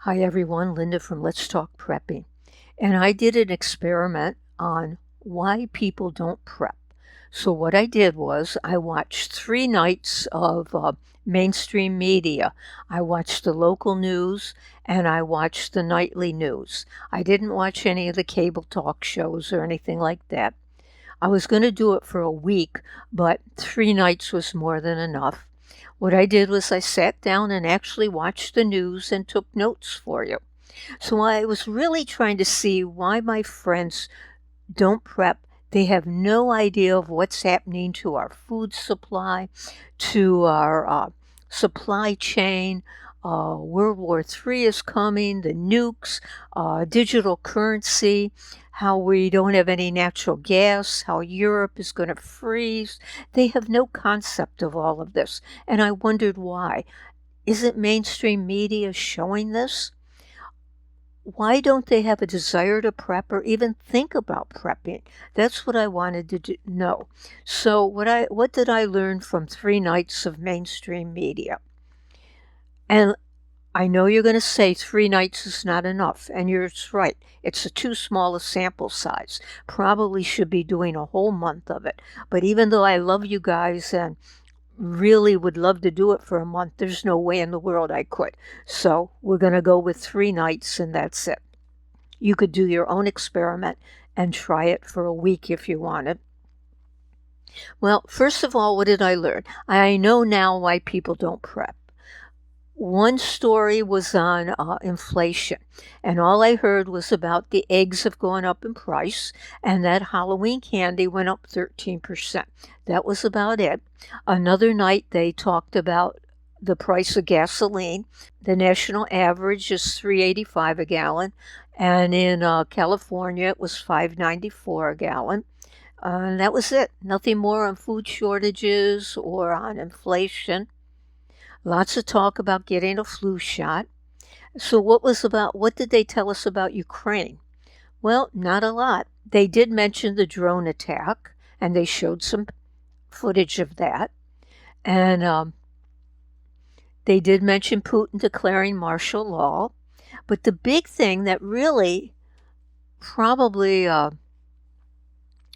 Hi everyone, Linda from Let's Talk Prepping. And I did an experiment on why people don't prep. So what I did was I watched 3 nights of mainstream media. I watched the local news and I watched the nightly news. I didn't watch any of the cable talk shows or anything like that. I was going to do it for a week, but 3 nights was more than enough. What I did was I sat down and actually watched the news and took notes for you. So I was really trying to see why my friends don't prep. They have no idea of what's happening to our food supply, to our supply chain. World War III is coming, the nukes, digital currency, how we don't have any natural gas, how Europe is going to freeze. They have no concept of all of this. And I wondered why. Isn't mainstream media showing this? Why don't they have a desire to prep or even think about prepping? That's what I wanted to know. So what did I learn from 3 nights of mainstream media? And I know you're going to say 3 nights is not enough, and you're right. It's too small a sample size. Probably should be doing a whole month of it. But even though I love you guys and really would love to do it for a month, there's no way in the world I could. So we're going to go with 3 nights and that's it. You could do your own experiment and try it for a week if you wanted. Well, first of all, what did I learn? I know now why people don't prep. One story was on inflation, and all I heard was about the eggs have gone up in price and that Halloween candy went up 13%. That was about it. Another night they talked about the price of gasoline. The national average is $3.85 a gallon, and in California it was $5.94 a gallon. And that was it. Nothing more on food shortages or on inflation. Lots of talk about getting a flu shot. So what did they tell us about Ukraine? Well, not a lot. They did mention the drone attack, and they showed some footage of that. And they did mention Putin declaring martial law. But the big thing that really probably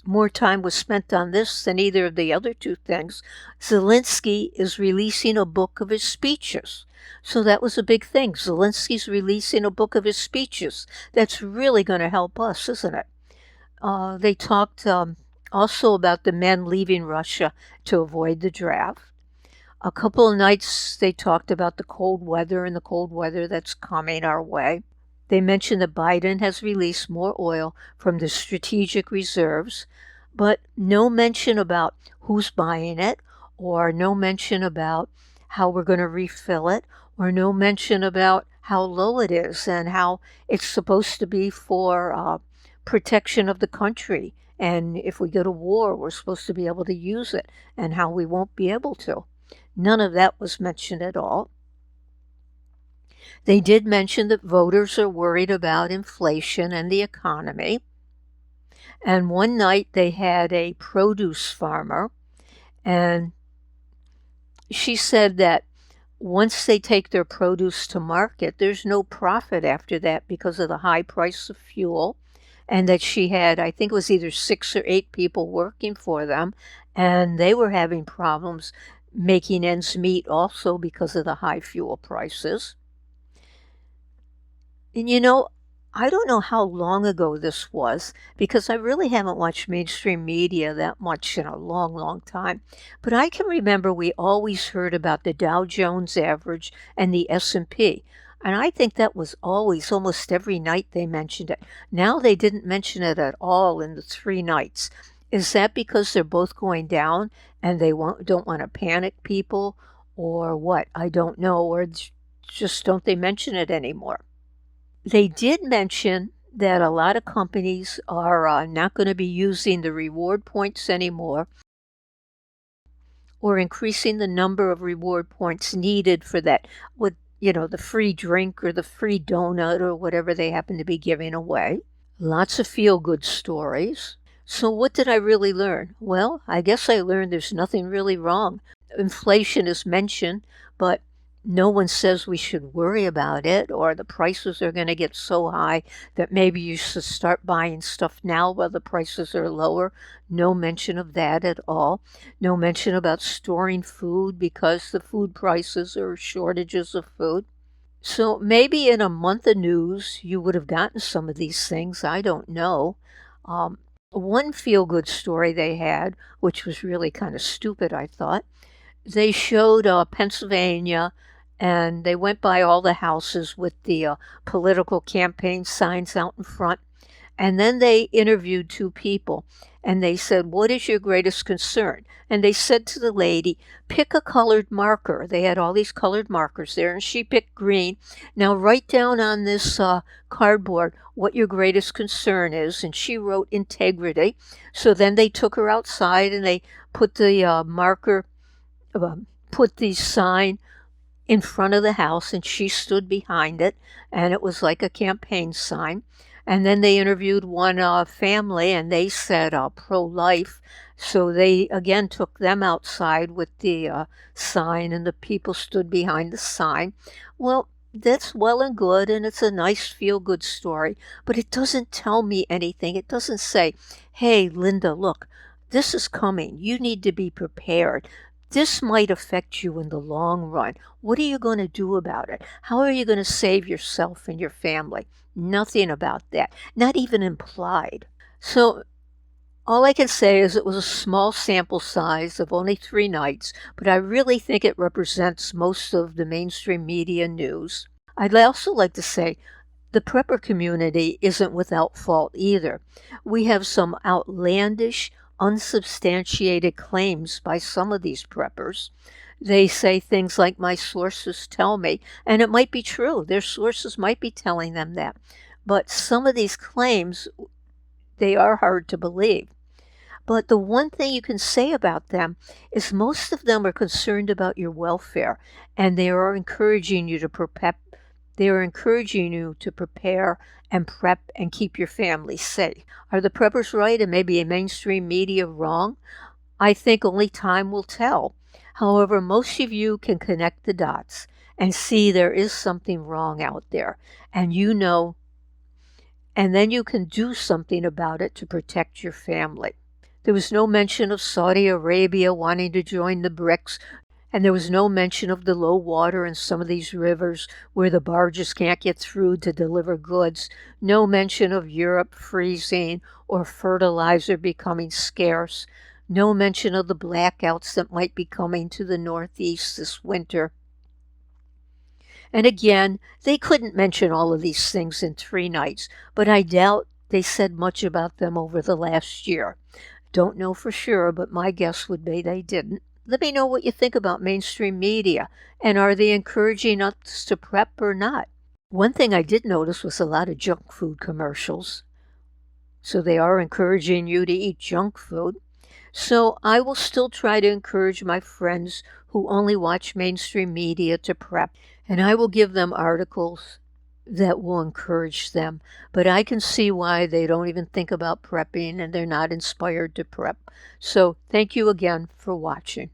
more time was spent on this than either of the other two things. Zelensky is releasing a book of his speeches. So that was a big thing. Zelensky's releasing a book of his speeches. That's really going to help us, isn't it? They talked also about the men leaving Russia to avoid the draft. A couple of nights they talked about the cold weather and the cold weather that's coming our way. They mentioned that Biden has released more oil from the strategic reserves, but no mention about who's buying it, or no mention about how we're going to refill it, or no mention about how low it is and how it's supposed to be for protection of the country. And if we go to war, we're supposed to be able to use it, and how we won't be able to. None of that was mentioned at all. They did mention that voters are worried about inflation and the economy. And one night they had a produce farmer, and she said that once they take their produce to market, there's no profit after that because of the high price of fuel, and that she had, I think it was either 6 or 8 people working for them, and they were having problems making ends meet also because of the high fuel prices. And I don't know how long ago this was because I really haven't watched mainstream media that much in a long, long time. But I can remember we always heard about the Dow Jones average and the S&P. And I think that was always, almost every night they mentioned it. Now they didn't mention it at all in the 3 nights. Is that because they're both going down and they don't want to panic people or what? I don't know. Or just don't they mention it anymore? They did mention that a lot of companies are not going to be using the reward points anymore or increasing the number of reward points needed for that, with the free drink or the free donut or whatever they happen to be giving away. Lots of feel-good stories. So what did I really learn? Well, I guess I learned there's nothing really wrong. Inflation is mentioned, but No one says we should worry about it or the prices are going to get so high that maybe you should start buying stuff now while the prices are lower. No mention of that at all. No mention about storing food because the food prices or shortages of food. So maybe in a month of news, you would have gotten some of these things. I don't know. Um, One feel good story they had, which was really kind of stupid, I thought, they showed Pennsylvania, and they went by all the houses with the political campaign signs out in front. And then they interviewed two people, and they said, "What is your greatest concern?" And they said to the lady, "Pick a colored marker." They had all these colored markers there, and she picked green. "Now write down on this cardboard what your greatest concern is." And she wrote integrity. So then they took her outside, and they put the marker put the sign in front of the house, and she stood behind it, and it was like a campaign sign. And then they interviewed one family, and they said pro-life. So they again took them outside with the sign, and the people stood behind the sign. Well, that's well and good, and it's a nice feel-good story, but it doesn't tell me anything. It doesn't say, "Hey, Linda, look, this is coming. You need to be prepared. This might affect you in the long run. What are you going to do about it? How are you going to save yourself and your family?" Nothing about that, not even implied. So all I can say is it was a small sample size of only 3 nights, but I really think it represents most of the mainstream media news. I'd also like to say the prepper community isn't without fault either. We have some outlandish, unsubstantiated claims by some of these preppers. They say things like, "My sources tell me," and it might be true. Their sources might be telling them that. But some of these claims, they are hard to believe. But the one thing you can say about them is most of them are concerned about your welfare, and they are encouraging you to prep. They are encouraging you to prepare and prep and keep your family safe. Are the preppers right and maybe a mainstream media wrong? I think only time will tell. However, most of you can connect the dots and see there is something wrong out there, and and then you can do something about it to protect your family. There was no mention of Saudi Arabia wanting to join the BRICS, and there was no mention of the low water in some of these rivers where the barges can't get through to deliver goods. No mention of Europe freezing or fertilizer becoming scarce. No mention of the blackouts that might be coming to the Northeast this winter. And again, they couldn't mention all of these things in 3 nights, but I doubt they said much about them over the last year. Don't know for sure, but my guess would be they didn't. Let me know what you think about mainstream media, and are they encouraging us to prep or not? One thing I did notice was a lot of junk food commercials. So they are encouraging you to eat junk food. So I will still try to encourage my friends who only watch mainstream media to prep, and I will give them articles that will encourage them. But I can see why they don't even think about prepping and they're not inspired to prep. So thank you again for watching.